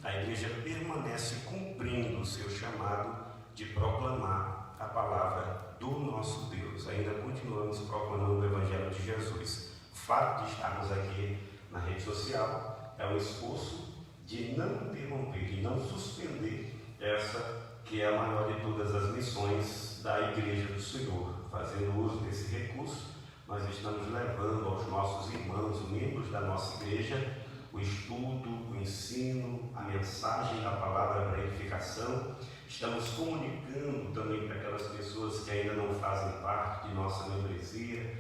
a igreja permanece cumprindo o seu chamado de proclamar a palavra do nosso Deus. Ainda continuamos proclamando o Evangelho de Jesus. O fato de estarmos aqui na rede social é um esforço de não interromper, de não suspender essa que é a maior de todas as missões da Igreja do Senhor. Fazendo uso desse recurso, nós estamos levando aos nossos irmãos, membros da nossa igreja, o estudo, o ensino, a mensagem da palavra para edificação. Estamos comunicando também para aquelas pessoas que ainda não fazem parte de nossa membresia,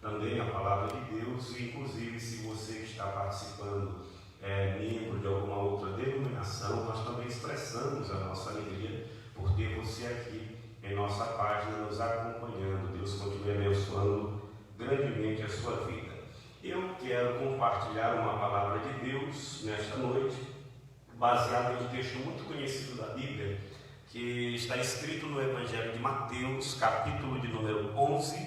também a palavra de Deus, e inclusive se você está participando, membro de alguma outra denominação, nós também expressamos a nossa alegria por ter você aqui em nossa página nos acompanhando. Deus continue abençoando grandemente a sua vida. Eu quero compartilhar uma palavra de Deus nesta noite, baseada em um texto muito conhecido da Bíblia, que está escrito no Evangelho de Mateus, capítulo de número 11,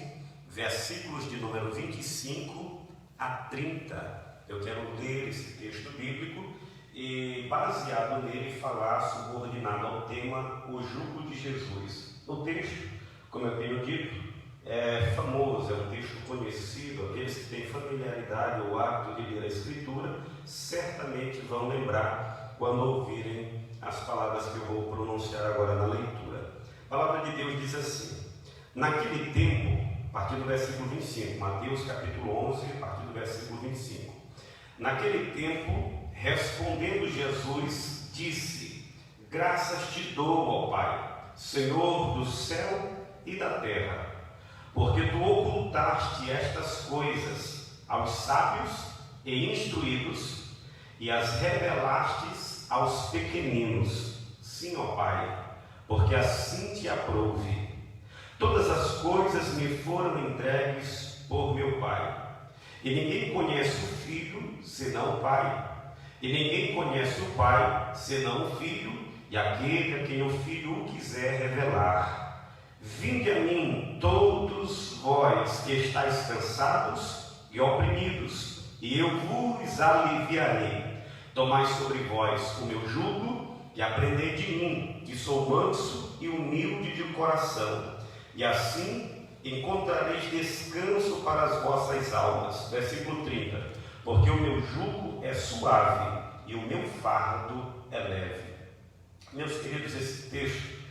versículos de número 25 a 30. Eu quero ler esse texto bíblico e, baseado nele, falar subordinado ao tema o jugo de Jesus. O texto, como eu tenho dito, é famoso, é um texto conhecido. Aqueles que têm familiaridade ou hábito de ler a Escritura certamente vão lembrar quando ouvirem as palavras que eu vou pronunciar agora na leitura. A palavra de Deus diz assim: naquele tempo, a partir do versículo 25, Mateus capítulo 11, a partir do versículo 25. Naquele tempo, respondendo Jesus, disse: graças te dou, ó Pai, Senhor do céu e da terra, porque tu ocultaste estas coisas aos sábios e instruídos e as revelastes aos pequeninos. Sim, ó Pai, porque assim te aprouve. Todas as coisas me foram entregues por meu Pai, e ninguém conhece o Filho senão o Pai, e ninguém conhece o Pai senão o Filho, e aquele a quem o Filho o quiser revelar. Vinde a mim, todos vós que estáis cansados e oprimidos, e eu vos aliviarei. Tomai sobre vós o meu jugo e aprendei de mim, que sou manso e humilde de coração, e assim encontrareis descanso para as vossas almas. Versículo 30. Porque o meu jugo é suave e o meu fardo é leve. Meus queridos, esse texto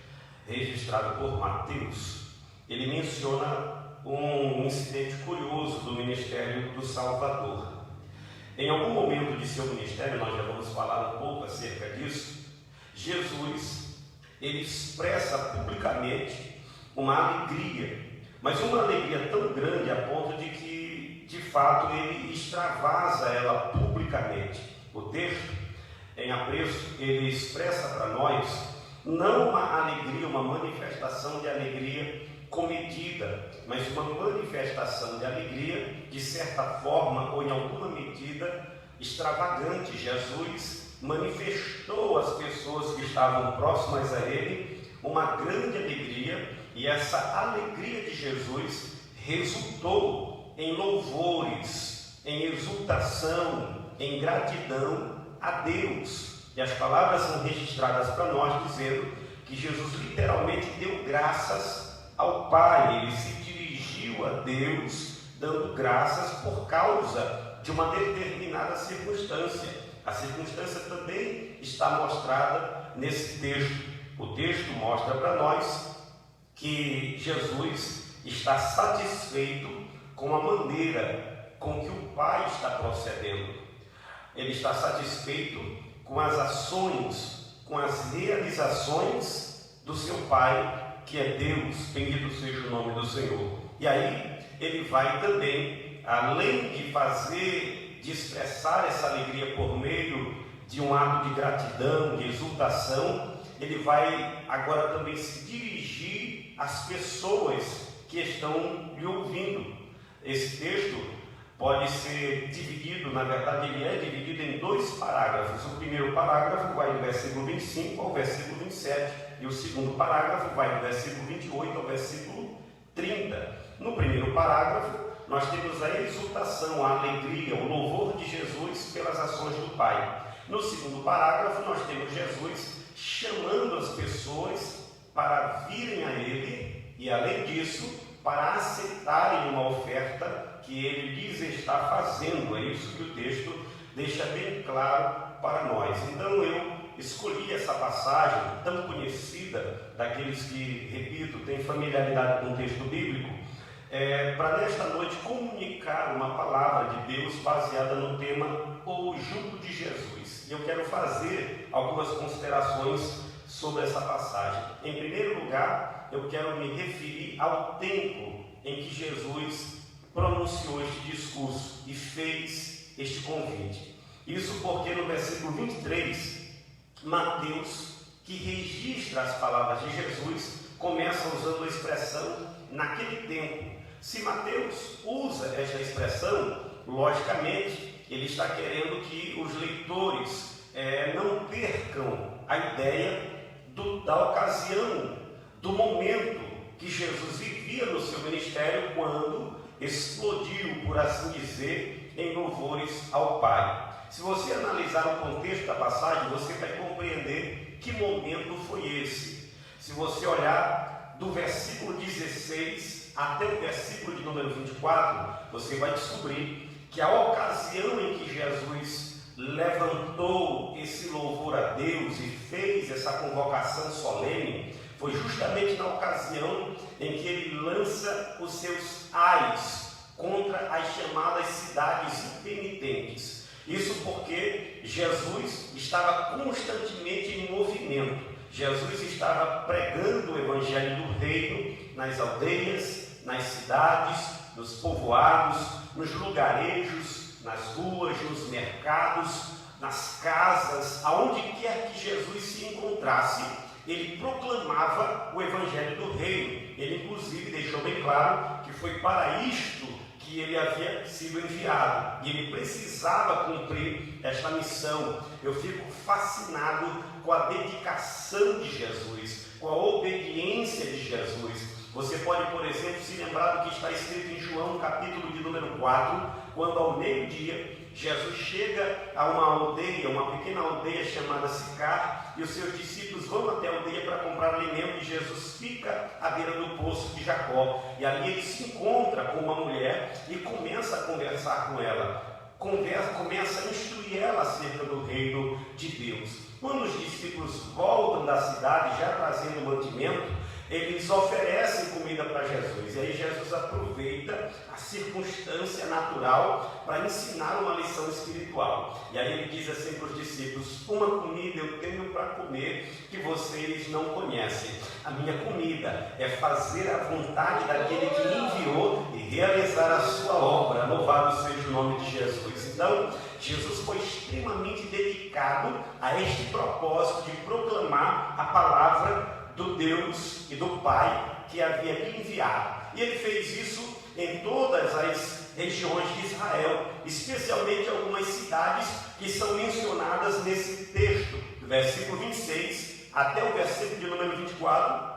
registrado por Mateus, ele menciona um incidente curioso do ministério do Salvador. Em algum momento de seu ministério, nós já vamos falar um pouco acerca disso, Jesus, ele expressa publicamente uma alegria, mas uma alegria tão grande a ponto de que, de fato, ele extravasa ela publicamente. O texto, em apreço, ele expressa para nós não uma alegria, uma manifestação de alegria comedida, mas uma manifestação de alegria, de certa forma ou em alguma medida, extravagante. Jesus manifestou às pessoas que estavam próximas a ele uma grande alegria, e essa alegria de Jesus resultou em louvores, em exultação, em gratidão a Deus. E as palavras são registradas para nós dizendo que Jesus literalmente deu graças ao Pai. Ele se dirigiu a Deus dando graças por causa de uma determinada circunstância. A circunstância também está mostrada nesse texto. O texto mostra para nós que Jesus está satisfeito com a maneira com que o Pai está procedendo. Ele está satisfeito com as ações, com as realizações do seu Pai, que é Deus. Bendito seja o nome do Senhor. E aí ele vai também, além de expressar essa alegria por meio de um ato de gratidão, de exultação, ele vai agora também se dirigir às pessoas que estão lhe ouvindo. Esse texto pode ser dividido, na verdade ele é dividido em dois parágrafos. O primeiro parágrafo vai do versículo 25 ao versículo 27 e o segundo parágrafo vai do versículo 28 ao versículo 30. No primeiro parágrafo nós temos a exultação, a alegria, o louvor de Jesus pelas ações do Pai. No segundo parágrafo, nós temos Jesus chamando as pessoas para virem a Ele e, além disso, para aceitarem uma oferta que Ele lhes está fazendo. É isso que o texto deixa bem claro para nós. Então eu escolhi essa passagem tão conhecida daqueles que, repito, têm familiaridade com o texto bíblico, para nesta noite comunicar uma palavra de Deus baseada no tema O Jugo de Jesus. E eu quero fazer algumas considerações sobre essa passagem. Em primeiro lugar, eu quero me referir ao tempo em que Jesus pronunciou este discurso e fez este convite. Isso porque no versículo 23, Mateus, que registra as palavras de Jesus, começa usando a expressão naquele tempo. Se Mateus usa esta expressão, logicamente, ele está querendo que os leitores não percam a ideia da ocasião, do momento que Jesus vivia no seu ministério, quando explodiu, por assim dizer, em louvores ao Pai. Se você analisar o contexto da passagem, você vai compreender que momento foi esse. Se você olhar do versículo 16 até o versículo de número 24, você vai descobrir que a ocasião em que Jesus levantou esse louvor a Deus e fez essa convocação solene foi justamente na ocasião em que ele lança os seus ais contra as chamadas cidades impenitentes. Isso porque Jesus estava constantemente em movimento. Jesus estava pregando o evangelho do reino nas aldeias, nas cidades, nos povoados, nos lugarejos, nas ruas, nos mercados, nas casas, aonde quer que Jesus se encontrasse, ele proclamava o evangelho do reino. Ele inclusive deixou bem claro que foi para isto que ele havia sido enviado, e ele precisava cumprir esta missão. Eu fico fascinado com a dedicação de Jesus, com a obediência de Jesus. Você pode, por exemplo, se lembrar do que está escrito em João, capítulo de número 4, quando ao meio-dia Jesus chega a uma aldeia, uma pequena aldeia chamada Sicar, e os seus discípulos vão até a aldeia para comprar alimento, e Jesus fica à beira do poço de Jacó, e ali ele se encontra com uma mulher e começa a conversar com ela, começa a instruir ela acerca do reino de Deus. Quando os discípulos voltam da cidade já trazendo mantimento, eles oferecem comida para Jesus, e aí Jesus aproveita a circunstância natural para ensinar uma lição espiritual. E aí ele diz assim para os discípulos: uma comida eu tenho para comer que vocês não conhecem. A minha comida é fazer a vontade daquele que me enviou e realizar a sua obra. Louvado seja o nome de Jesus. Então, Jesus foi extremamente dedicado a este propósito de proclamar a palavra do Deus e do Pai que havia lhe enviado. E ele fez isso em todas as regiões de Israel, especialmente algumas cidades que são mencionadas nesse texto, do versículo 26 até o versículo de número 24.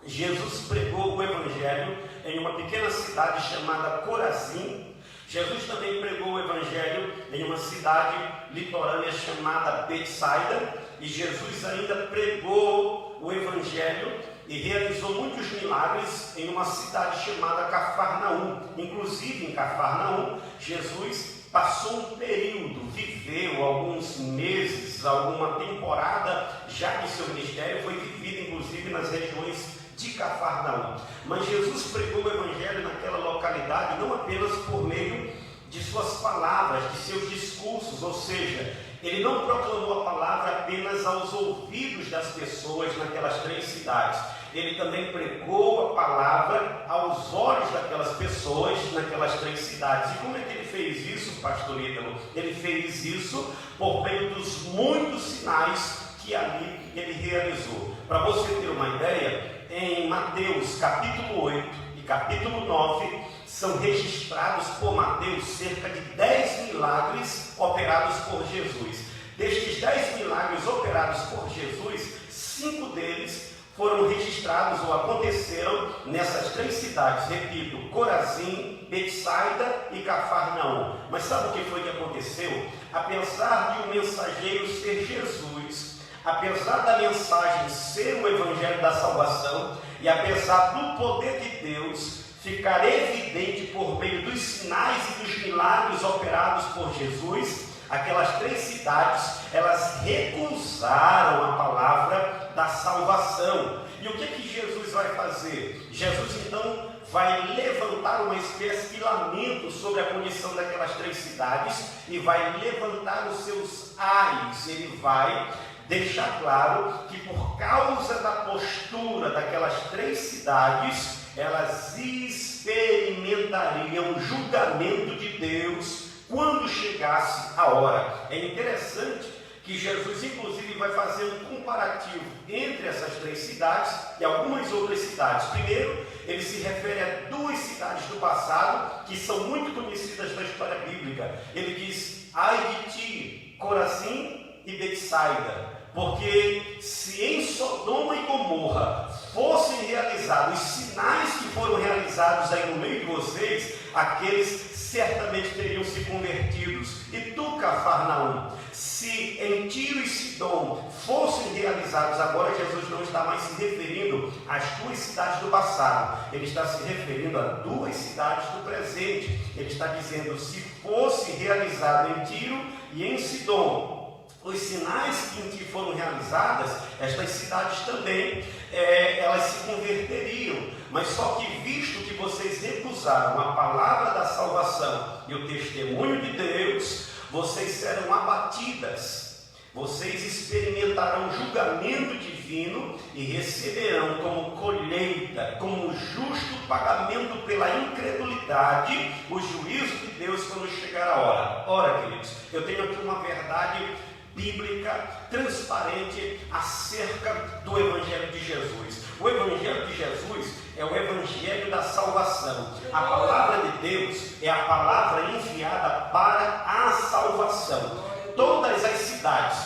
Jesus pregou o evangelho em uma pequena cidade chamada Corazim. Jesus também pregou o evangelho em uma cidade litorânea chamada Betsaida, e Jesus ainda pregou o evangelho e realizou muitos milagres em uma cidade chamada Cafarnaum. Inclusive em Cafarnaum, Jesus passou um período, viveu alguns meses, alguma temporada já de seu ministério, foi vivido inclusive nas regiões de Cafarnaum. Mas Jesus pregou o evangelho naquela localidade não apenas por meio de suas palavras, de seus discursos, ou seja, ele não proclamou a palavra apenas aos ouvidos das pessoas naquelas 3 cidades. Ele também pregou a palavra aos olhos daquelas pessoas naquelas 3 cidades. E como é que ele fez isso, pastor Ítalo? Ele fez isso por meio dos muitos sinais que ali ele realizou. Para você ter uma ideia, em Mateus capítulo 8 e capítulo 9, são registrados por Mateus cerca de 10 milagres operados por Jesus. Destes 10 milagres operados por Jesus, 5 deles foram registrados ou aconteceram nessas 3 cidades, repito, Corazim, Betsaida e Cafarnaum. Mas sabe o que foi que aconteceu? Apesar de o mensageiro ser Jesus, apesar da mensagem ser o evangelho da salvação, e apesar do poder de Deus ficar evidente por meio dos sinais e dos milagres operados por Jesus, aquelas 3 cidades, elas recusaram a palavra da salvação. E o que Jesus vai fazer? Jesus então vai levantar uma espécie de lamento sobre a condição daquelas 3 cidades e vai levantar os seus ais. Ele vai deixar claro que por causa da postura daquelas 3 cidades, elas experimentariam o julgamento de Deus quando chegasse a hora. É interessante que Jesus inclusive vai fazer um comparativo entre essas 3 cidades e algumas outras cidades. Primeiro, ele se refere a 2 cidades do passado que são muito conhecidas da história bíblica. Ele diz: ai de ti, Corazim e Betsaida, porque se em Sodoma e Gomorra fossem realizados os sinais que foram realizados aí no meio de vocês, aqueles certamente teriam se convertidos. E tu, Cafarnaum, se em Tiro e Sidom fossem realizados, agora Jesus não está mais se referindo às 2 cidades do passado, ele está se referindo a 2 cidades do presente. Ele está dizendo: se fosse realizado em Tiro e em Sidom os sinais que em ti foram realizadas, estas cidades também, elas se converteriam. Mas só que visto que vocês recusaram a palavra da salvação e o testemunho de Deus, vocês serão abatidas. Vocês experimentarão julgamento divino e receberão como colheita, como justo pagamento pela incredulidade, o juízo de Deus quando chegar a hora. Ora, queridos, eu tenho aqui uma verdade bíblica transparente acerca do Evangelho de Jesus. O Evangelho de Jesus é o Evangelho da salvação. A palavra de Deus é a palavra enviada para a salvação. Todas as cidades,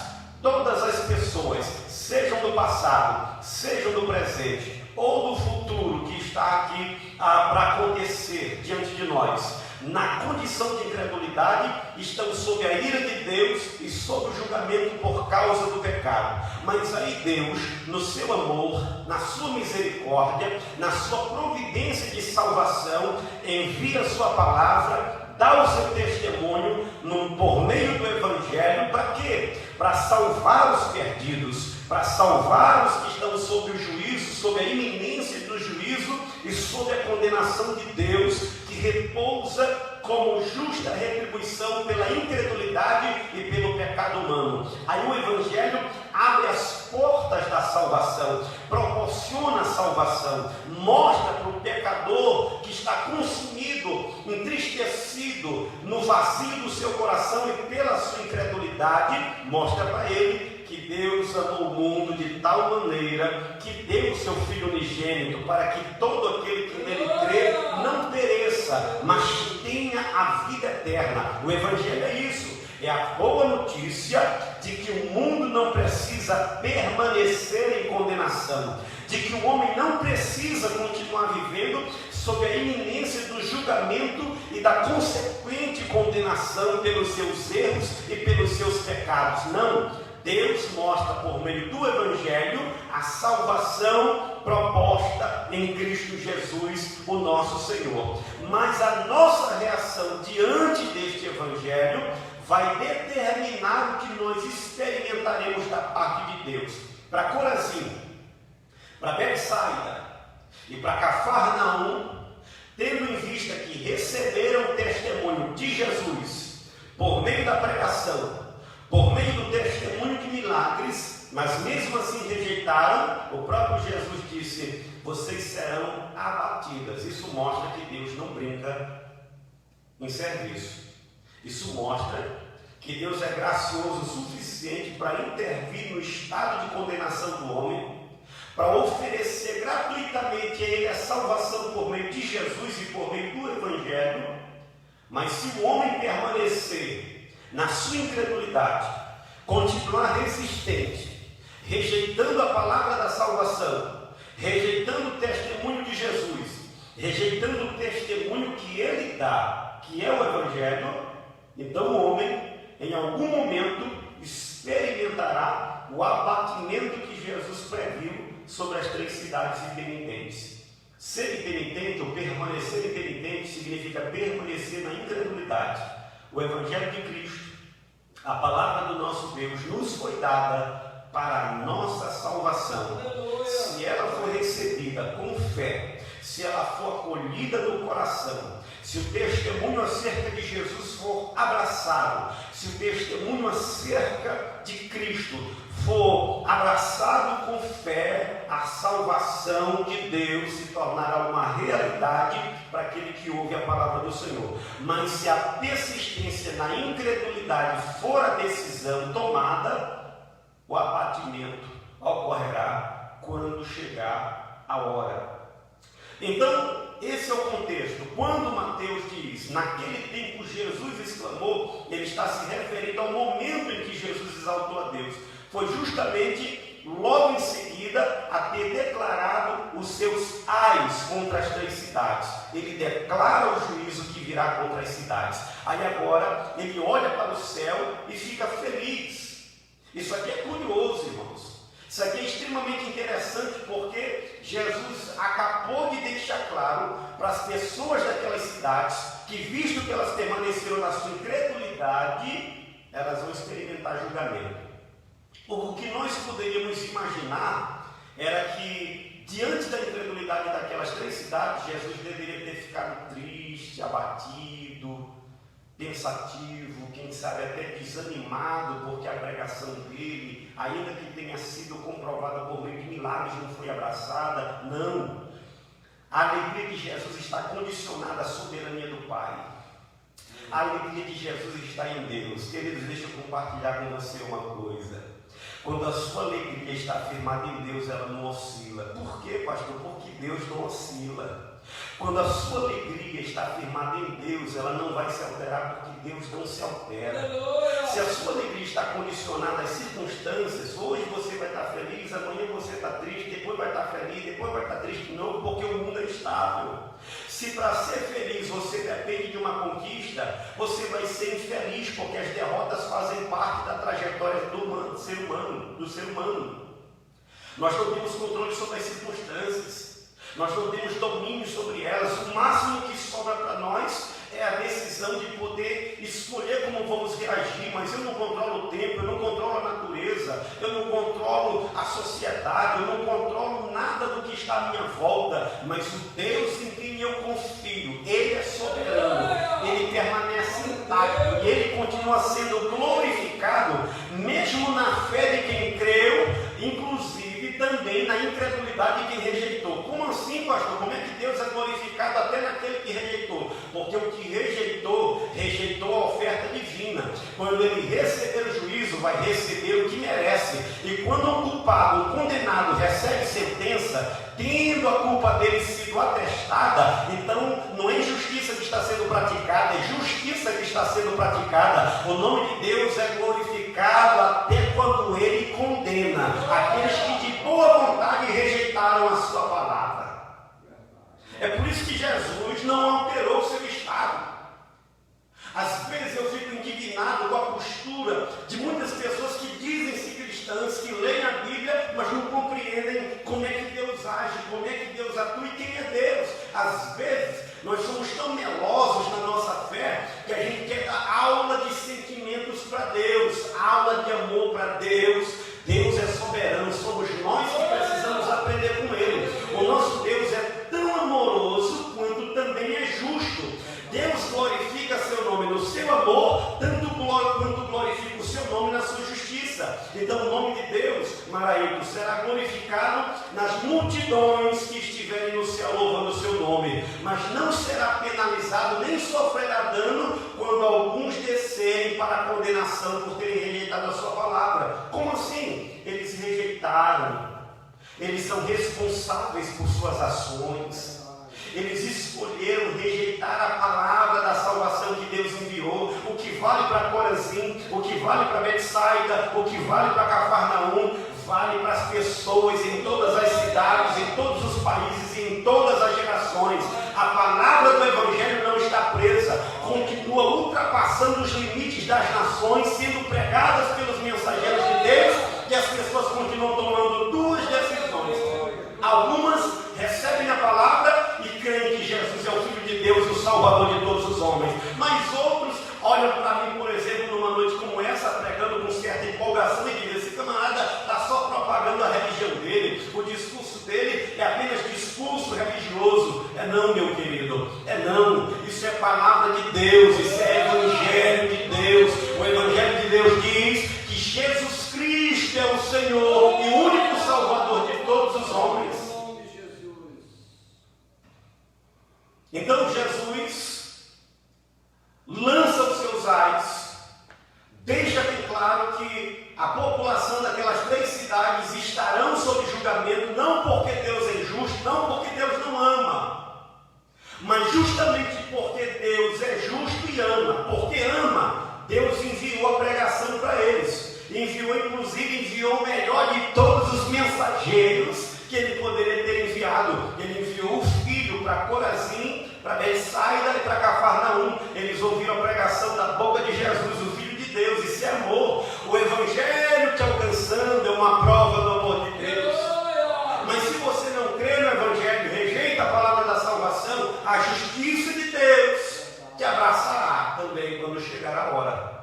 todas as pessoas, sejam do passado, sejam do presente ou do futuro que está aqui para acontecer diante de nós, na condição de incredulidade, estão sob a ira de Deus e sob o julgamento por causa do pecado. Mas aí Deus, no seu amor, na sua misericórdia, na sua providência de salvação, envia a sua palavra, dá o seu testemunho por meio do Evangelho. Para quê? Para salvar os perdidos, para salvar os que estão sob o juízo, sob a iminência do juízo e sob a condenação de Deus, que repousa como justa retribuição pela incredulidade e pelo pecado humano. Aí o Evangelho abre as portas da salvação, proporciona a salvação, mostra para o pecador que está consumido, entristecido, no vazio do seu coração e pela sua incredulidade, mostra para ele que Deus amou o mundo de tal maneira que deu o seu Filho unigênito, para que todo aquele que nele crê não pereça, mas tenha a vida eterna. O Evangelho é isso, é a boa notícia de que o mundo não precisa permanecer em condenação, de que o homem não precisa continuar vivendo sob a iminência do julgamento e da consequente condenação pelos seus erros e pelos seus pecados. Não! Deus mostra por meio do Evangelho a salvação proposta em Cristo Jesus, o nosso Senhor. Mas a nossa reação diante deste Evangelho vai determinar o que nós experimentaremos da parte de Deus. Para Corazim, para Betsaida e para Cafarnaum, tendo em vista que receberam o testemunho de Jesus por meio da pregação, por meio do testemunho de milagres, mas mesmo assim rejeitaram, o próprio Jesus disse: vocês serão abatidas. Isso mostra que Deus não brinca em serviço. Isso mostra que Deus é gracioso o suficiente para intervir no estado de condenação do homem, para oferecer gratuitamente a ele a salvação por meio de Jesus e por meio do Evangelho. Mas se o homem permanecer na sua incredulidade, continuar resistente, rejeitando a palavra da salvação, rejeitando o testemunho de Jesus, rejeitando o testemunho que ele dá, que é o Evangelho, então o homem, em algum momento, experimentará o abatimento que Jesus previu sobre as 3 cidades impenitentes. Ser impenitente ou permanecer impenitente significa permanecer na incredulidade. O Evangelho de Cristo, a palavra do nosso Deus, nos foi dada para a nossa salvação. Se ela for recebida com fé, se ela for acolhida no coração, se o testemunho acerca de Jesus for abraçado, se o testemunho acerca de Cristo for abraçado com fé, a salvação de Deus se tornará uma realidade para aquele que ouve a palavra do Senhor. Mas se a persistência na incredulidade for a decisão tomada, o abatimento ocorrerá quando chegar a hora. Então, esse é o contexto. Quando Mateus diz, naquele tempo Jesus exclamou, ele está se referindo ao momento em que Jesus exaltou a Deus. Foi justamente logo em seguida a ter declarado os seus ais contra as 3 cidades. Ele declara o juízo que virá contra as cidades. Aí agora ele olha para o céu e fica feliz. Isso aqui é curioso, irmãos. Isso aqui é extremamente interessante porque Jesus acabou de deixar claro para as pessoas daquelas cidades que, visto que elas permaneceram na sua incredulidade, elas vão experimentar julgamento. O que nós poderíamos imaginar era que, diante da incredulidade daquelas 3 cidades, Jesus deveria ter ficado triste, abatido, pensativo, quem sabe até desanimado, porque a pregação dele, ainda que tenha sido comprovada por meio de milagres, não foi abraçada. Não. A alegria de Jesus está condicionada à soberania do Pai. A alegria de Jesus está em Deus. Queridos, deixa eu compartilhar com você uma coisa. Quando a sua alegria está firmada em Deus, ela não oscila. Por quê, pastor? Porque Deus não oscila. Quando a sua alegria está firmada em Deus, ela não vai se alterar, porque Deus não se altera. Se a sua alegria está condicionada às circunstâncias, hoje você vai estar feliz, amanhã você está triste, depois vai estar feliz, depois vai estar triste de novo, porque o mundo é instável. Se para ser feliz você depende de uma conquista, você vai ser infeliz, porque as derrotas fazem parte da trajetória do ser humano. Nós não temos controle sobre as circunstâncias. Nós não temos domínio sobre elas. O máximo que sobra para nós é a decisão de poder escolher como vamos reagir. Mas eu não controlo o tempo, eu não controlo a natureza, eu não controlo a sociedade, eu não controlo nada do que está à minha volta. Mas o Deus em quem eu confio, Ele é soberano, Ele permanece intacto e Ele continua sendo glorificado, mesmo na fé de quem creu, inclusive também na incredulidade de quem rejeitou. Como assim, pastor? Como é que Deus é glorificado até naquele que rejeitou? Porque o que rejeitou a oferta divina. Quando ele receber o juízo, vai receber o que merece. E quando um culpado, um condenado, recebe sentença, tendo a culpa dele sido atestada, então não é injustiça que está sendo praticada, é justiça que está sendo praticada. O nome de Deus é glorificado até quando ele condena aqueles que de boa vontade rejeitaram a sua palavra. É por isso que Jesus não alterou o seu estado. Às vezes eu fico indignado com a postura de muitas pessoas que dizem-se cristãs, que leem a Bíblia, mas não compreendem como é que Deus age, como é que Deus atua e quem é Deus. Às vezes nós somos tão melosos na nossa fé que a gente quer dar aula de sentimentos para Deus, aula de amor para Deus. Deus é soberano, somos nós que precisamos aprender com Ele. O nosso Deus é tão amoroso quanto também é justo. Deus glorifica seu nome no seu amor, tanto quanto glorifica o seu nome na sua justiça. Então o nome de Deus, Maraíto, será glorificado nas multidões que estiverem no céu louvando o seu nome, mas não será penalizado nem sofrerá dano quando alguns descerem para a condenação por terem rejeitado a sua palavra. Como assim? Eles rejeitaram, eles são responsáveis por suas ações. Eles escolheram rejeitar a palavra da salvação que Deus enviou. O que vale para Corazim, o que vale para Betsaida, o que vale para Cafarnaum, vale para as pessoas em todas as cidades, em todos em todas as gerações. A palavra do Evangelho não está presa, continua ultrapassando os limites das nações, sendo pregadas pelos mensageiros de Deus, e as pessoas continuam tomando duas decisões. Algumas recebem a palavra e creem que Jesus é o Filho de Deus, o Salvador de todos os homens. Mas outros olham para mim, por exemplo, numa noite como essa, pregando com certa empolgação e dizem: esse camarada está só propagando a religião dele, o discurso dele é apenas discurso religioso. É não, meu querido, é não. Isso é palavra de Deus, isso é Evangelho de Deus. O Evangelho de Deus diz que Jesus Cristo é o Senhor e o único Salvador de todos os homens. Então Jesus lança os seus ais, deixa bem claro que a população daquelas 3 cidades estarão sob julgamento, não porque Deus é injusto, não porque Deus não ama, mas justamente porque Deus é justo e ama. Porque ama, Deus enviou a pregação para eles, enviou o melhor de todos os mensageiros que ele poderia ter enviado. Ele enviou o filho para Corazim, para Betsaida e para Cafarnaum. Eles ouviram a pregação da boca de Jesus, o Filho de Deus. Isso é amor. O Evangelho te alcançando é uma prova do amor de Deus. Mas se você não crê no Evangelho, rejeita a palavra da salvação, a justiça de Deus te abraçará também quando chegar a hora,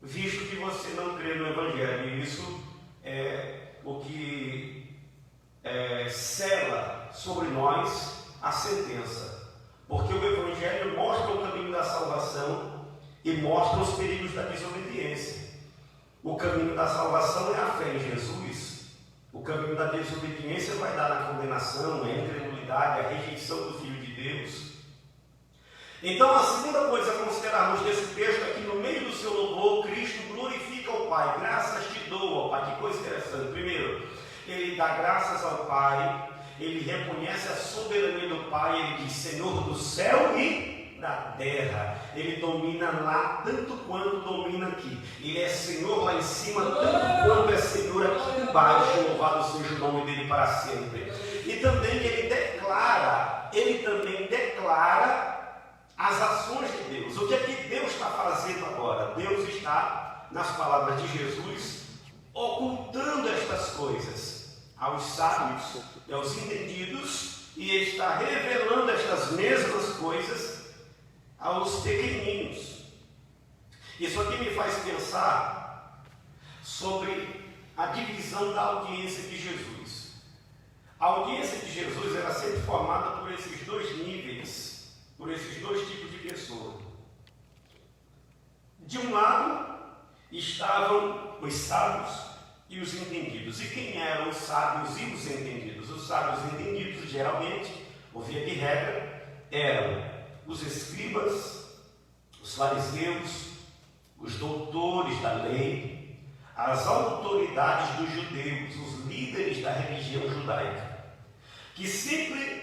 visto que você não crê no Evangelho. E isso é o que sela sobre nós a sentença, porque o Evangelho mostra o caminho da salvação e mostra os perigos da desobediência. O caminho da salvação é a fé em Jesus. O caminho da desobediência vai dar na condenação, a incredulidade, a rejeição do Filho de Deus. Então, a segunda coisa a considerarmos desse texto é que no meio do seu louvor, Cristo glorifica o Pai. Graças te dou, ó Pai. Que coisa interessante. Primeiro, ele dá graças ao Pai, ele reconhece a soberania do Pai, ele diz: Senhor do céu e da terra. Ele domina lá tanto quanto domina aqui. Ele é Senhor lá em cima tanto quanto é Senhor aqui embaixo. Louvado seja o nome dele para sempre. E também ele também declara as ações de Deus. O que é que Deus está fazendo agora? Deus está, nas palavras de Jesus, ocultando estas coisas aos sábios e aos entendidos, e está revelando estas mesmas coisas aos pequeninos. Isso aqui me faz pensar sobre a divisão da audiência de Jesus. A audiência de Jesus era sempre formada por esses 2 níveis, por esses 2 tipos de pessoa. De um lado estavam os sábios e os entendidos. E quem eram os sábios e os entendidos? Os sábios e entendidos, geralmente, por via de regra, eram os escribas, os fariseus, os doutores da lei, as autoridades dos judeus, os líderes da religião judaica, que sempre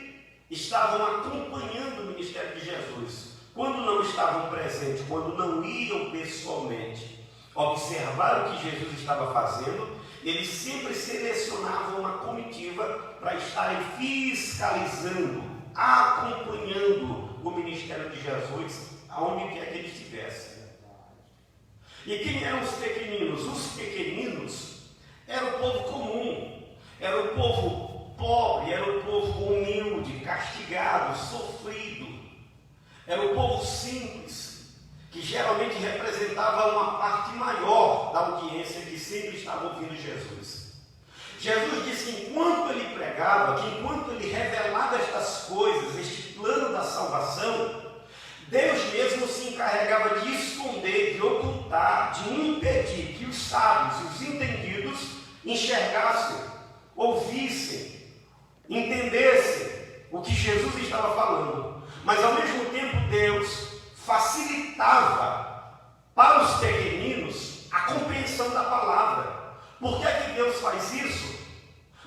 estavam acompanhando o ministério de Jesus. Quando não estavam presentes, quando não iam pessoalmente observar o que Jesus estava fazendo, eles sempre selecionavam uma comitiva para estarem fiscalizando, acompanhando o ministério de Jesus, aonde quer que ele estivesse. E quem eram os pequeninos? Os pequeninos era o povo comum, era o povo pobre, era o povo humilde, castigado, sofrido, era o povo simples, que geralmente representava uma parte maior da audiência que sempre estava ouvindo Jesus. Jesus disse que enquanto ele pregava, que enquanto ele revelava estas coisas, este plano da salvação, Deus mesmo se encarregava de esconder, de ocultar, de impedir que os sábios e os entendidos enxergassem, ouvissem, entendessem o que Jesus estava falando. Mas ao mesmo tempo Deus facilitava para os pequeninos a compreensão da palavra. Por que é que Deus faz isso?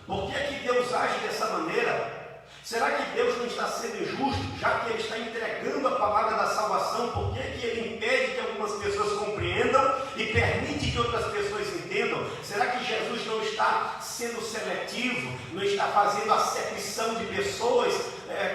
Por que é que Deus age dessa maneira? Será que Deus não está sendo injusto, já que Ele está entregando a palavra da salvação? Por que é que Ele impede que algumas pessoas compreendam e permite que outras pessoas entendam? entendam. Será que Jesus não está sendo seletivo, não está fazendo acepção de pessoas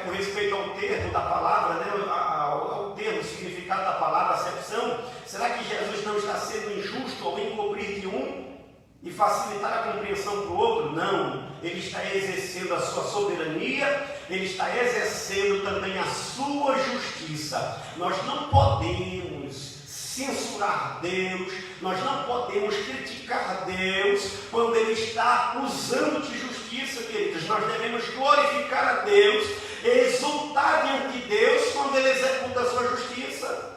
com respeito ao termo da palavra, né? ao termo, significado da palavra, acepção? Será que Jesus não está sendo injusto ao encobrir de um e facilitar a compreensão para o outro? Não, ele está exercendo a sua soberania, ele está exercendo também a sua justiça. Nós não podemos censurar Deus, nós não podemos criticar Deus quando Ele está usando de justiça, queridos. Nós devemos glorificar a Deus, exultar diante de Deus quando Ele executa a sua justiça.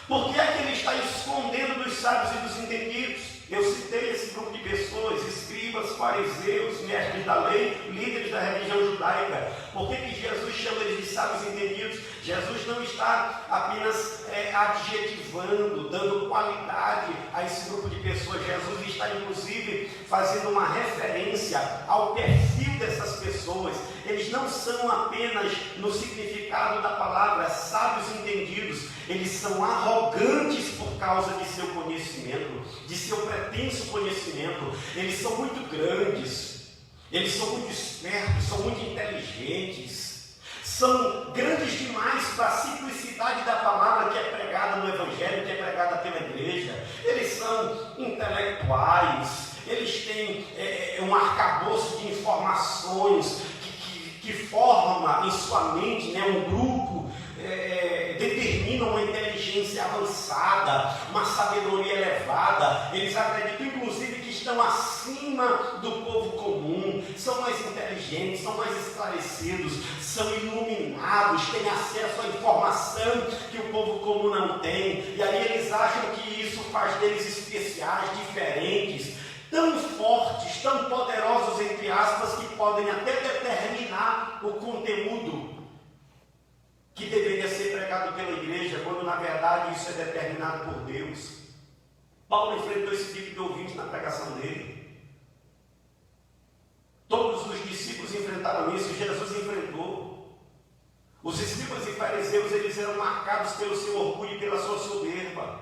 Por que é que Ele está escondendo dos sábios e dos entendidos? Eu citei esse grupo de pessoas, escribas, fariseus, mestres da lei, líderes da religião judaica. Por que Jesus chama eles de sábios e entendidos? Jesus não está apenas adjetivando, dando qualidade a esse grupo de pessoas. Jesus está, inclusive, fazendo uma referência ao perfil dessas pessoas. Eles não são apenas, no significado da palavra, sábios e entendidos. Eles são arrogantes por causa de seu conhecimento, de seu pretenso conhecimento. Eles são muito grandes, eles são muito espertos, são muito inteligentes, são grandes demais para a simplicidade da palavra que é pregada no Evangelho, que é pregada pela igreja. Eles são intelectuais, eles têm um arcabouço de informações que forma em sua mente, né, um grupo, determina uma inteligência avançada, uma sabedoria elevada. Eles acreditam, inclusive, que estão acima do povo comum, são mais inteligentes, são mais esclarecidos, são iluminados, têm acesso à informação que o povo comum não tem. E aí eles acham que isso faz deles especiais, diferentes, tão fortes, tão poderosos, entre aspas, que podem até determinar o conteúdo que deveria ser pregado pela igreja, quando na verdade isso é determinado por Deus. Paulo enfrentou esse tipo de ouvinte na pregação dele. Todos os discípulos enfrentaram isso, Jesus enfrentou. Os escribas e fariseus, eles eram marcados pelo seu orgulho e pela sua soberba.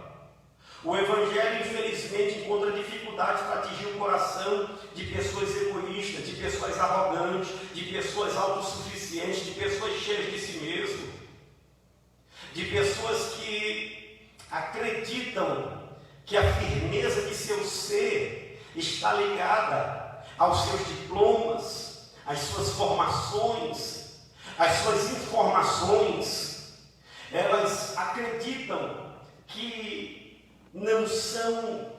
O Evangelho, infelizmente, encontra dificuldades para atingir o coração de pessoas egoístas, de pessoas arrogantes, de pessoas autossuficientes, de pessoas cheias de si mesmo, de pessoas que acreditam que a firmeza de seu ser está ligada aos seus diplomas, às suas formações, às suas informações. Elas acreditam que não estão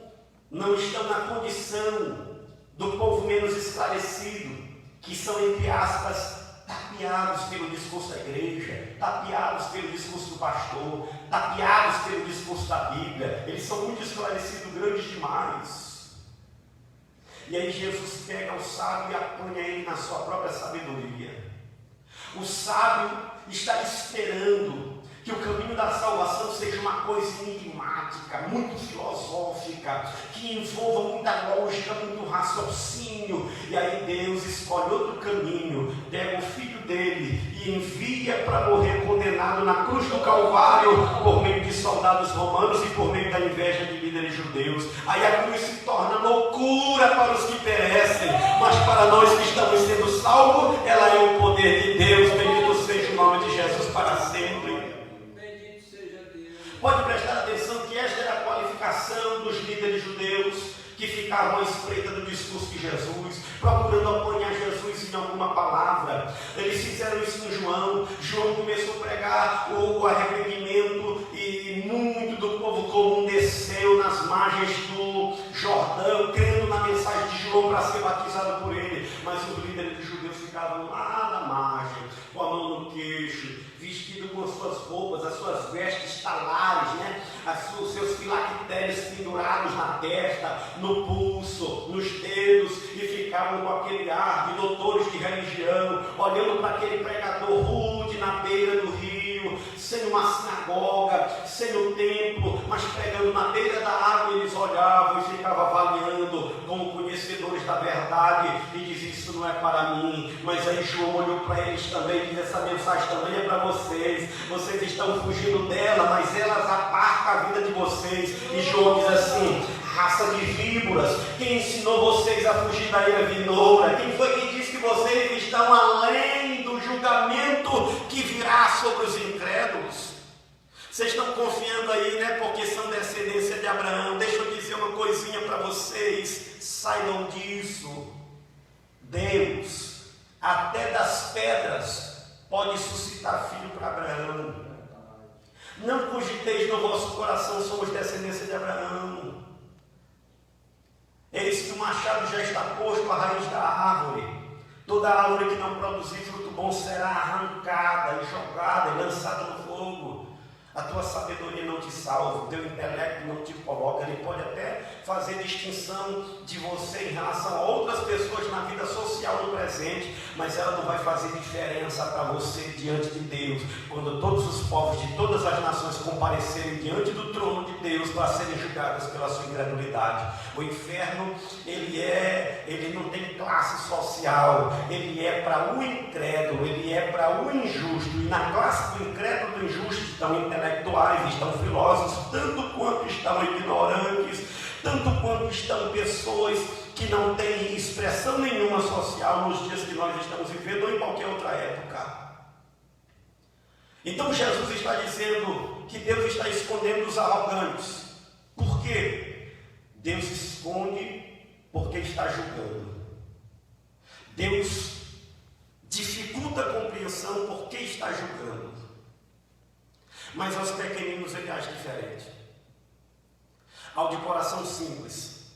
na condição do povo menos esclarecido, que são, entre aspas, tapeados pelo discurso da igreja, tapeados pelo discurso do pastor, tapeados pelo discurso da Bíblia. Eles são muito esclarecidos, grandes demais. E aí Jesus pega o sábio e apanha ele na sua própria sabedoria. O sábio está esperando que o caminho da salvação seja uma coisa enigmática, muito filosófica, que envolva muita lógica, muito raciocínio. E aí Deus escolhe outro caminho, pega o filho dele e envia para morrer condenado na cruz do Calvário por meio de soldados romanos e por meio da inveja de líderes judeus. Aí a cruz se torna loucura para os que perecem, mas para nós que estamos sendo salvos, ela é o poder de Deus. Bendito seja o nome de Jesus para sempre. Pode prestar atenção que esta era a qualificação dos líderes judeus que ficavam à espreita do discurso de Jesus, procurando apanhar Jesus em alguma palavra. Eles fizeram isso no João. João começou a pregar o arrependimento e muito do povo comum desceu nas margens do Jordão, crendo na mensagem de João para ser batizado por ele. Mas os líderes judeus ficavam lá na margem, com a mão no queixo, vestido com as suas roupas, as suas vestes talares, né? Os seus filactérios pendurados na testa, no pulso, nos dedos, e ficavam com aquele ar de doutores de religião, olhando para aquele pregador rude na beira do rio, sem uma sinagoga, sem o templo, mas pregando na beira da água. Eles olhavam e ficavam avaliando como conhecedores da verdade e diziam: isso não é para mim. Mas aí João olhou para eles também e disse: essa mensagem também é para vocês. Vocês estão fugindo dela, mas elas apartam a vida de vocês. E João diz assim: raça de víboras? Quem ensinou vocês a fugir da ira vindoura? Quem foi que disse que vocês estão além do julgamento que virá sobre os incrédulos? Vocês estão confiando aí, né? Porque são descendência de Abraão. Deixa eu dizer uma coisinha para vocês. Saibam disso. Deus, até das pedras, pode suscitar filho para Abraão. Não cogiteis no vosso coração, somos descendência de Abraão. Eis que o machado já está posto à raiz da árvore. Toda árvore que não produzir fruto bom será arrancada e jogada e lançada no fogo. A tua sabedoria não te salva, o teu intelecto não te coloca. Ele pode até fazer distinção de você em relação a outras pessoas na vida social no presente, mas ela não vai fazer diferença para você diante de Deus, quando todos os povos de todas as nações comparecerem diante do trono de Deus para serem julgados pela sua incredulidade. O inferno, ele não tem classe social, ele é para o incrédulo, ele é para o injusto, e na classe do incrédulo e do injusto estão intelectuais, estão filósofos, tanto quanto estão ignorantes, tanto quanto estão pessoas que não têm expressão nenhuma social nos dias que nós estamos vivendo ou em qualquer outra época. Então Jesus está dizendo que Deus está escondendo os arrogantes. Por quê? Deus esconde porque está julgando. Deus dificulta a compreensão porque está julgando. Mas aos pequeninos ele age diferente. Ao de coração simples,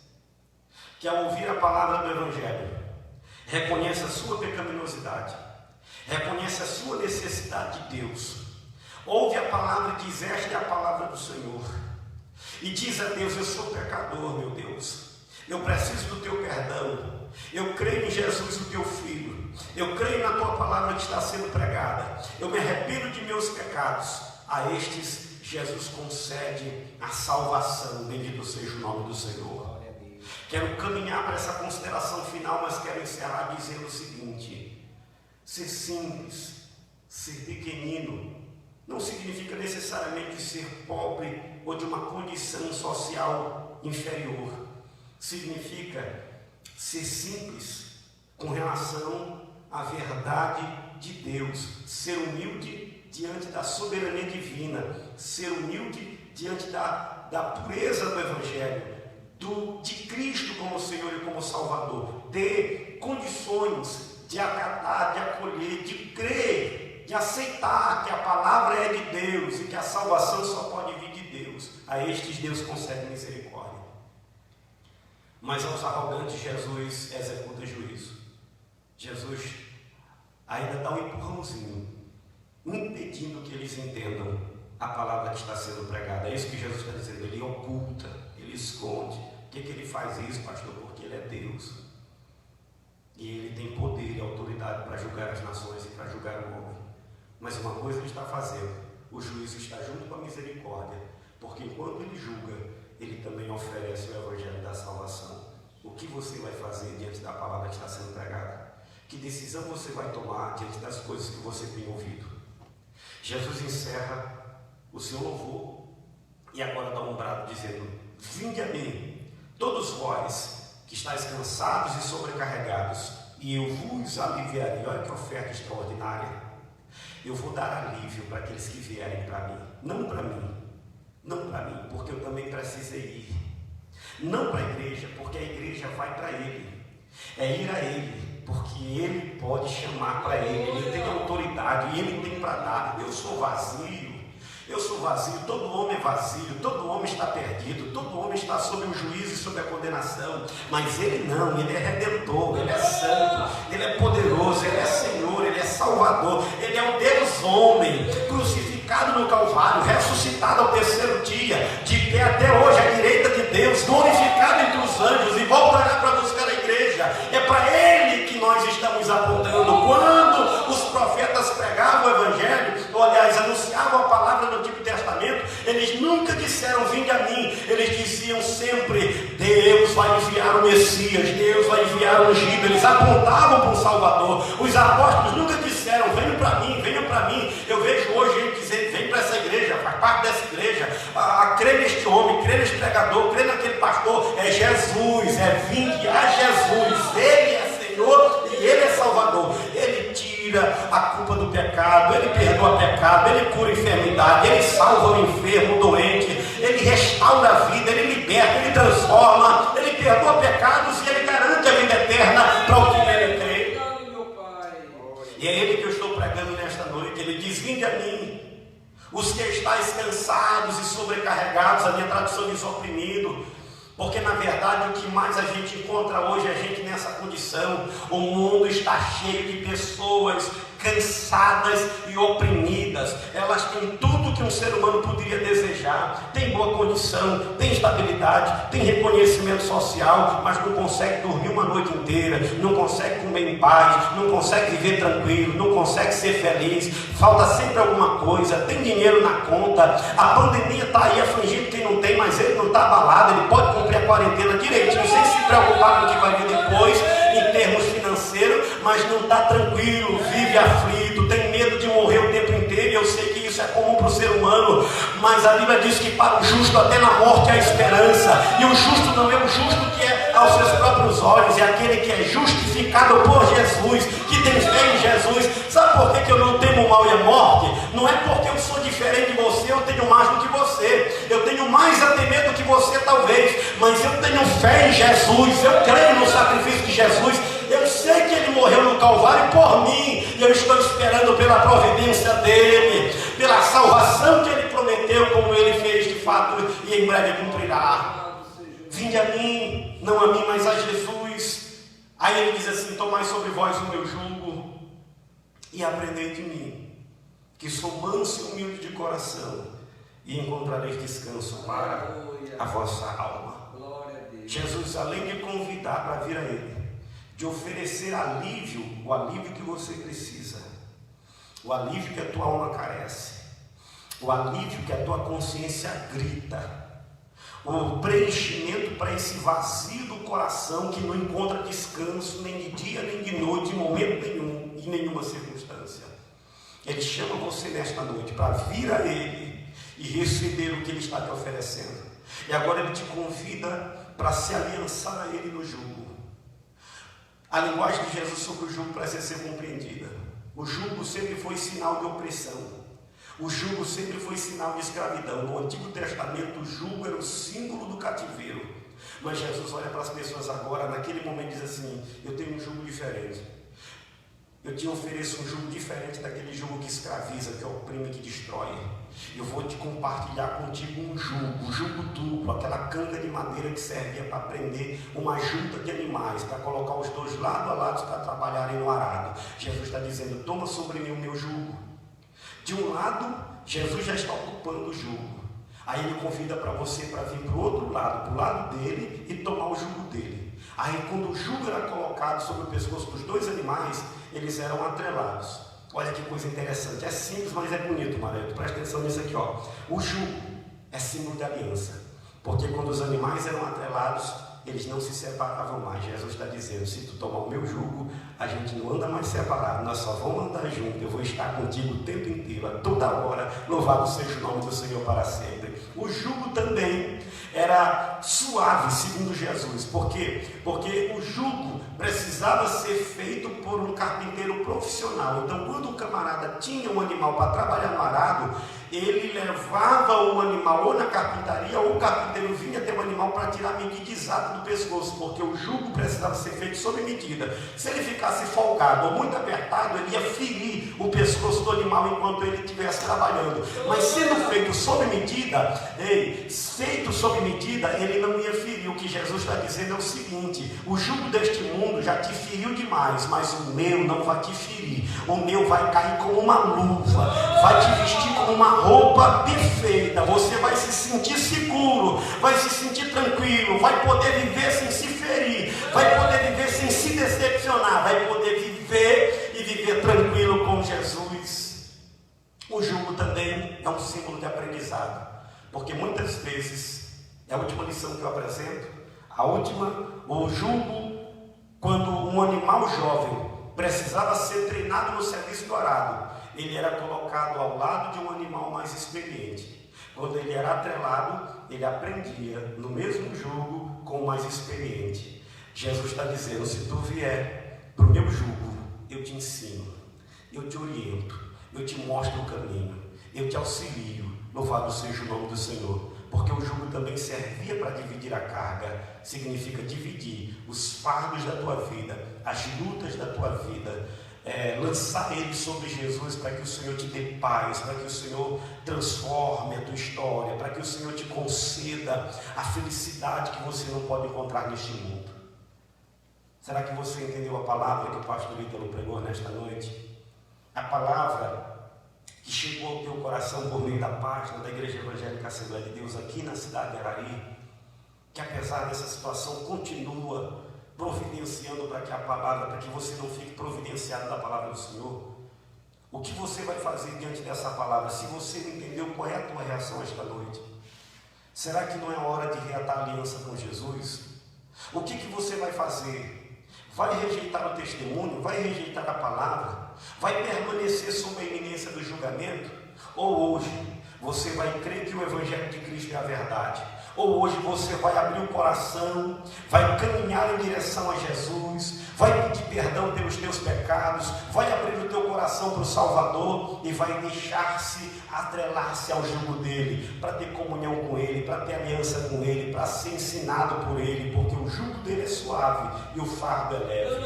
que ao ouvir a palavra do Evangelho, reconhece a sua pecaminosidade, reconhece a sua necessidade de Deus, ouve a palavra e diz: esta é a palavra do Senhor, e diz a Deus: eu sou pecador, meu Deus, eu preciso do teu perdão, eu creio em Jesus, o teu Filho, eu creio na tua palavra que está sendo pregada, eu me arrependo de meus pecados. A estes Jesus concede a salvação. Bendito seja o nome do Senhor. Quero caminhar para essa consideração final, mas quero encerrar dizendo o seguinte: ser simples, ser pequenino, não significa necessariamente ser pobre ou de uma condição social inferior. Significa ser simples com relação à verdade de Deus, ser humilde diante da soberania divina, ser humilde diante da pureza do Evangelho, de Cristo como Senhor e como Salvador, ter condições de acatar, de acolher, de crer, de aceitar que a palavra é de Deus e que a salvação só pode vir de Deus. A estes Deus concede misericórdia. Mas aos arrogantes Jesus executa juízo. Jesus ainda dá um empurrãozinho, impedindo que eles entendam a palavra que está sendo pregada. É isso que Jesus está dizendo. Ele oculta, ele esconde. Por que ele faz isso, pastor? Porque ele é Deus. E ele tem poder e autoridade para julgar as nações e para julgar o homem. Mas uma coisa ele está fazendo: o juízo está junto com a misericórdia. Porque enquanto ele julga, ele também oferece o Evangelho da salvação. O que você vai fazer diante da palavra que está sendo pregada? Que decisão você vai tomar diante das coisas que você tem ouvido? Jesus encerra o seu louvor e agora dá um brado dizendo: vinde a mim, todos vós que estáis cansados e sobrecarregados, e eu vos aliviarei. Olha que oferta extraordinária. Eu vou dar alívio para aqueles que vierem para mim. Não para mim, não para mim, porque eu também precisei ir. Não para a igreja, porque a igreja vai para ele. É ir a ele, porque ele pode chamar para ele. Ele tem autoridade e ele tem para dar. Eu sou vazio, todo homem é vazio, todo homem está perdido, todo homem está sob o juízo e sob a condenação, mas ele não, ele é redentor, ele é santo, ele é poderoso, ele é Senhor, ele é Salvador, ele é o Deus homem, crucificado no Calvário, ressuscitado ao terceiro dia, de pé até hoje à direita de Deus, glorificado entre os anjos, e voltará para buscar a igreja. É para ele que nós estamos apontando. Quando os profetas pregavam o Evangelho, ou aliás, anunciavam a palavra do Antigo Testamento, eles nunca disseram: vinde a mim. Eles diziam sempre: Deus vai enviar o Messias, Deus vai enviar o ungido. Eles apontavam para o Salvador. Os apóstolos nunca disseram: venham para mim, venham para mim. Eu vejo hoje gente dizer: vem para essa igreja, faz parte dessa igreja. A crê neste homem, crê neste pregador, crê naquele pastor. É Jesus, é vinde a Jesus. Ele é Senhor e Ele é Salvador. Ele tira a culpa do pecado, Ele perdoa pecado, Ele cura enfermidade, Ele salva o enfermo, o doente, Ele restaura a vida, Ele liberta, Ele transforma, Ele perdoa pecados e Ele garante a vida eterna para o que nele crê. E é Ele que eu estou pregando nesta noite. Ele diz: vinde a mim, os que estáis cansados e sobrecarregados. A minha tradução diz oprimido, porque na verdade o que mais a gente encontra hoje é a gente nessa condição. O mundo está cheio de pessoas cansadas e oprimidas. Elas têm tudo que um ser humano poderia desejar, tem boa condição, tem estabilidade, tem reconhecimento social, mas não consegue dormir uma noite inteira, não consegue comer em paz, não consegue viver tranquilo, não consegue ser feliz, falta sempre alguma coisa, tem dinheiro na conta. A pandemia está aí afligindo quem não tem, mas ele não está abalado, ele pode cumprir a quarentena direitinho, sem se preocupar com o que vai vir depois, em termos financeiros, mas não está tranquilo, vive aflito, tem medo de morrer o tempo inteiro. E eu sei que isso é comum para o ser humano, mas a Bíblia diz que para o justo até na morte há esperança. E o justo não é o justo que é aos seus próprios olhos, é aquele que é justificado por Jesus, que tem fé em Jesus. Sabe por que eu não temo o mal e a morte? Não é porque eu sou diferente de você, eu tenho mais do que você, eu tenho mais a temer do que você talvez, mas eu tenho fé em Jesus, eu creio no sacrifício de Jesus. Eu sei que Ele morreu no Calvário por mim, e eu estou esperando pela providência dEle, pela salvação que Ele prometeu, como Ele fez de fato, e em breve cumprirá. Vinde a mim, não a mim, mas a Jesus. Aí Ele diz assim: tomai sobre vós o meu jugo, e aprendei de mim, que sou manso e humilde de coração, e encontrareis descanso para a vossa alma. Jesus, além de convidar para vir a Ele, de oferecer alívio, o alívio que você precisa, o alívio que a tua alma carece, o alívio que a tua consciência grita, o preenchimento para esse vazio do coração que não encontra descanso nem de dia nem de noite, em momento nenhum, em nenhuma circunstância. Ele chama você nesta noite para vir a Ele e receber o que Ele está te oferecendo. E agora Ele te convida para se aliançar a Ele no jugo. A linguagem de Jesus sobre o jugo precisa ser compreendida. O jugo sempre foi sinal de opressão. O jugo sempre foi sinal de escravidão. No Antigo Testamento, o jugo era o símbolo do cativeiro. Mas Jesus olha para as pessoas agora, naquele momento, e diz assim: eu tenho um jugo diferente. Eu te ofereço um jugo diferente daquele jugo que escraviza, que oprime, que destrói. Eu vou te compartilhar contigo um jugo duplo, aquela canga de madeira que servia para prender uma junta de animais, para colocar os dois lado a lado para trabalharem no arado. Jesus está dizendo: toma sobre mim o meu jugo. De um lado, Jesus já está ocupando o jugo. Aí Ele convida para você para vir para o outro lado, para o lado dele, e tomar o jugo dele. Aí quando o jugo era colocado sobre o pescoço dos dois animais, eles eram atrelados. Olha que coisa interessante, é simples, mas é bonito, Maria. Presta atenção nisso aqui, ó. O jugo é símbolo de aliança, porque quando os animais eram atrelados, eles não se separavam mais. Jesus está dizendo: se tu tomar o meu jugo, a gente não anda mais separado, nós só vamos andar junto. Eu vou estar contigo o tempo inteiro, a toda hora. Louvado seja o nome do Senhor para sempre. O jugo também era suave, segundo Jesus. Por quê? Porque o jugo precisava ser feito por um carpinteiro profissional. Então, quando o camarada tinha um animal para trabalhar no arado, ele levava o animal ou na carpintaria, ou o carpinteiro vinha ter o animal para tirar a medida exata do pescoço, porque o jugo precisava ser feito sob medida. Se ele ficasse folgado ou muito apertado, ele ia ferir o pescoço do animal enquanto ele estivesse trabalhando. Mas sendo feito sob medida, feito sob medida, ele não ia ferir. O que Jesus está dizendo é o seguinte: o jugo deste mundo já te feriu demais, mas o meu não vai te ferir. O meu vai cair como uma luva, vai te vestir como uma roupa perfeita. Você vai se sentir seguro, vai se sentir tranquilo, vai poder viver sem se ferir, vai poder viver sem se decepcionar, vai poder viver e viver tranquilo com Jesus. O jugo também é um símbolo de aprendizado, porque muitas vezes, é a última lição que eu apresento, o jugo, quando um animal jovem precisava ser treinado no serviço do arado, ele era colocado ao lado de um animal mais experiente. Quando ele era atrelado, ele aprendia no mesmo jugo com o mais experiente. Jesus está dizendo: se tu vier para o meu jugo, eu te ensino, eu te oriento, eu te mostro o caminho, eu te auxilio. Louvado seja o nome do Senhor. Porque o jugo também servia para dividir a carga, significa dividir os fardos da tua vida, as lutas da tua vida, lançar ele sobre Jesus para que o Senhor te dê paz, para que o Senhor transforme a tua história, para que o Senhor te conceda a felicidade que você não pode encontrar neste mundo. Será que você entendeu a palavra que o pastor Ítalo pregou nesta noite? A palavra que chegou ao teu coração por meio da página da Igreja Evangélica Assembleia de Deus aqui na cidade de Arari, que apesar dessa situação continua providenciando para que a palavra, para que você não fique providenciado da palavra do Senhor. O que você vai fazer diante dessa palavra? Se você não entendeu, qual é a tua reação esta noite? Será que não é hora de reatar a aliança com Jesus? O que você vai fazer? Vai rejeitar o testemunho? Vai rejeitar a palavra? Vai permanecer sob a iminência do julgamento? Ou hoje você vai crer que o Evangelho de Cristo é a verdade? Ou hoje você vai abrir o coração, vai caminhar em direção a Jesus, vai pedir perdão pelos teus pecados, vai abrir o teu coração para o Salvador e vai deixar-se atrelar-se ao jugo dele, para ter comunhão com ele, para ter aliança com ele, para ser ensinado por ele, porque o jugo dele é suave e o fardo é leve.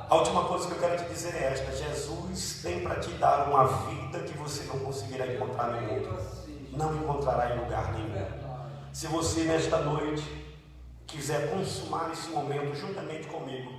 A última coisa que eu quero te dizer é esta: Jesus tem para te dar uma vida que você não conseguirá encontrar no mundo, não encontrará em lugar nenhum. Se você nesta noite quiser consumar esse momento juntamente comigo,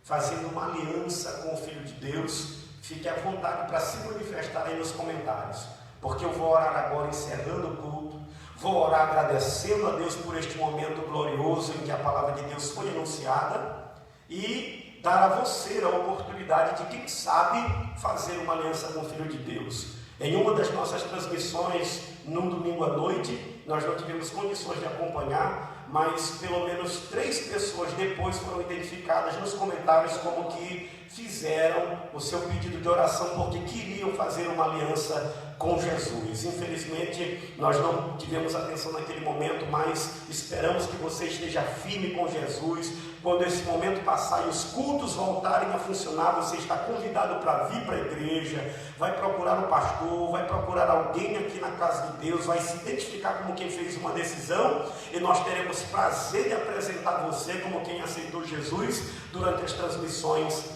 fazendo uma aliança com o Filho de Deus, fique à vontade para se manifestar aí nos comentários, porque eu vou orar agora encerrando o culto, vou orar agradecendo a Deus por este momento glorioso em que a palavra de Deus foi anunciada e dar a você a oportunidade de, quem sabe, fazer uma aliança com o Filho de Deus. Em uma das nossas transmissões, num domingo à noite, nós não tivemos condições de acompanhar, mas pelo menos 3 pessoas depois foram identificadas nos comentários como que fizeram o seu pedido de oração porque queriam fazer uma aliança com Jesus. Infelizmente, nós não tivemos atenção naquele momento, mas esperamos que você esteja firme com Jesus. Quando esse momento passar e os cultos voltarem a funcionar, você está convidado para vir para a igreja, vai procurar um pastor, vai procurar alguém aqui na casa de Deus, vai se identificar como quem fez uma decisão, e nós teremos prazer de apresentar você como quem aceitou Jesus durante as transmissões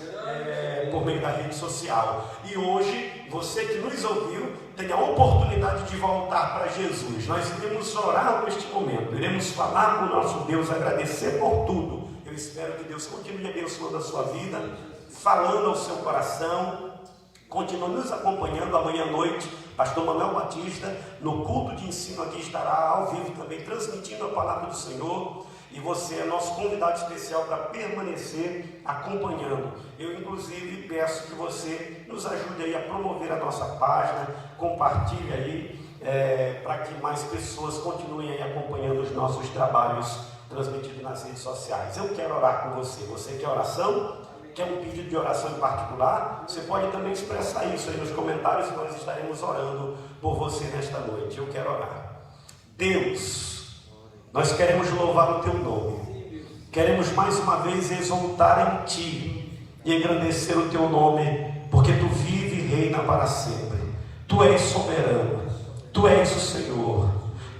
por meio da rede social. E hoje, você que nos ouviu, tem a oportunidade de voltar para Jesus. Nós iremos orar neste momento, iremos falar com o nosso Deus, agradecer por tudo. Eu espero que Deus continue abençoando a sua vida, falando ao seu coração. Continue nos acompanhando amanhã à noite. Pastor Manuel Batista, no culto de ensino aqui, estará ao vivo também, transmitindo a palavra do Senhor. E você é nosso convidado especial para permanecer acompanhando. Eu, inclusive, peço que você nos ajude aí a promover a nossa página, compartilhe aí, para que mais pessoas continuem aí acompanhando os nossos trabalhos transmitidos nas redes sociais. Eu quero orar com você. Você quer oração? Quer um pedido de oração em particular? Você pode também expressar isso aí nos comentários e nós estaremos orando por você nesta noite. Eu quero orar. Deus, nós queremos louvar o teu nome, queremos mais uma vez exaltar em ti e engrandecer o teu nome, porque tu vive e reina para sempre. Tu és soberano, tu és o Senhor,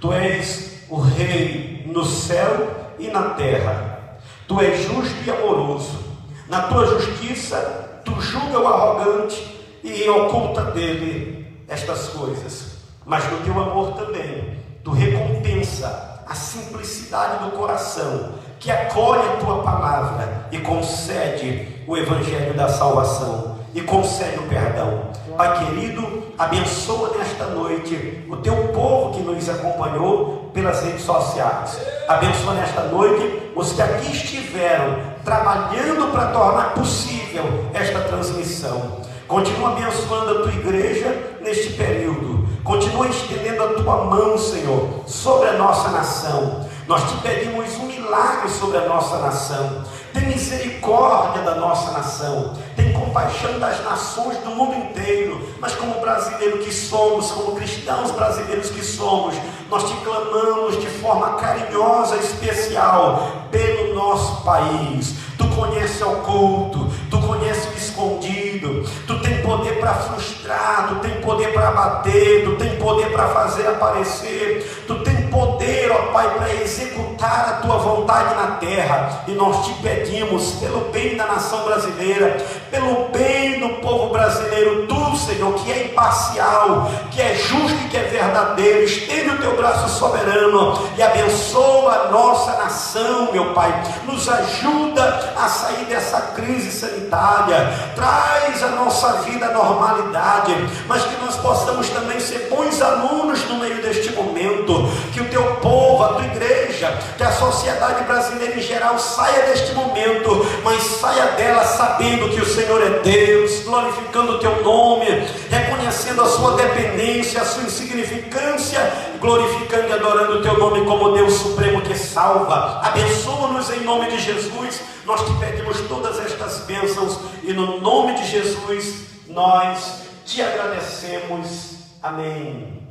tu és o Rei no céu e na terra. Tu és justo e amoroso. Na tua justiça tu julga o arrogante e oculta dele estas coisas, mas no teu amor também tu recompensa a simplicidade do coração, que acolhe a tua palavra e concede o evangelho da salvação e concede o perdão. Pai querido, abençoa nesta noite o teu povo que nos acompanhou pelas redes sociais. Abençoa nesta noite os que aqui estiveram trabalhando para tornar possível esta transmissão. Continua abençoando a tua igreja neste período. Continua estendendo a tua mão, Senhor, sobre a nossa nação. Nós te pedimos um milagre sobre a nossa nação. Tem misericórdia da nossa nação. Tem compaixão das nações do mundo inteiro, mas como brasileiro que somos, como cristãos brasileiros que somos, nós te clamamos de forma carinhosa e especial pelo nosso país. Tu conheces o oculto, tu conheces o escondido, tu tem poder para frustrar, tu tem poder para abater, tu tem poder para fazer aparecer, tu tem poder, ó Pai, para executar a tua vontade na terra. E nós te pedimos, pelo bem da nação brasileira, pelo bem do povo brasileiro, tu, Senhor, que é imparcial, que é justo e que é verdadeiro, estende o teu braço soberano e abençoa a nossa nação, meu Pai. Nos ajuda a sair dessa crise sanitária, traz a nossa vida à normalidade, mas que nós possamos também ser bons alunos no meio deste momento, que o teu povo, a tua igreja, que a sociedade brasileira em geral saia deste momento, mas saia dela sabendo que o Senhor é Deus, glorificando o teu nome, reconhecendo a sua dependência, a sua insignificância, glorificando e adorando o teu nome como Deus supremo que salva. Abençoa-nos em nome de Jesus. Nós te pedimos todas estas bênçãos e no nome de Jesus nós te agradecemos. Amém.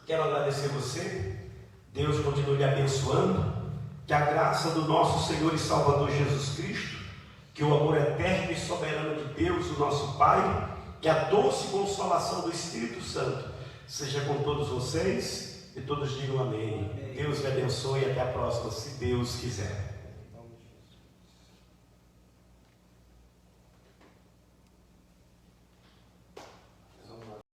Quero agradecer você. Deus continue lhe abençoando. Que a graça do nosso Senhor e Salvador Jesus Cristo, que o amor eterno e soberano de Deus, o nosso Pai, que a doce consolação do Espírito Santo seja com todos vocês, e todos digam amém. Deus lhe abençoe e até a próxima, se Deus quiser.